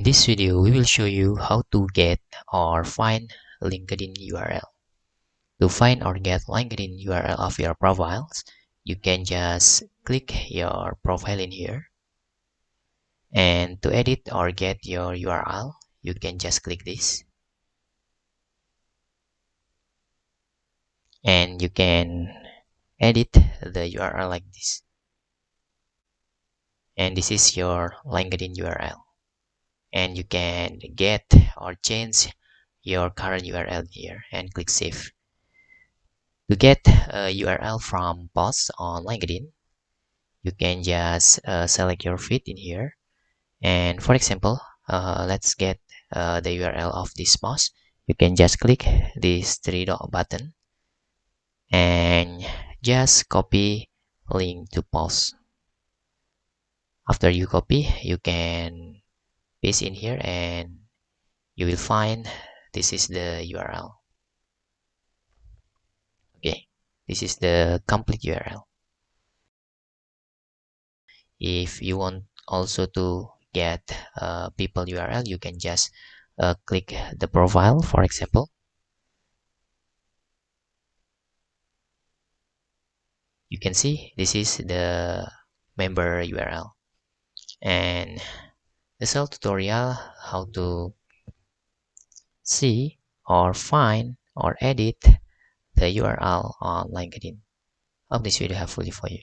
this video, we will show you how to get or find LinkedIn URL. To find or get LinkedIn URL of your profiles, you can just click your profile in here. And to edit or get your URL, you can just click this. And you can edit the URL like this. And this is your LinkedIn URL. And you can get or change your current URL here and click save. To get a URL from posts on LinkedIn, you can just select your feed in here. And for example, let's get the URL of this post. You can just click this three dot button and just copy link to post. After you copy, you can paste in here and you will find this is the URL. Okay, this is the complete URL. If you want also to get people URL, you can just click the profile, for example. You can see this is the member URL. And this whole tutorial how to see or find or edit the URL on LinkedIn. Hope this video helpful for you.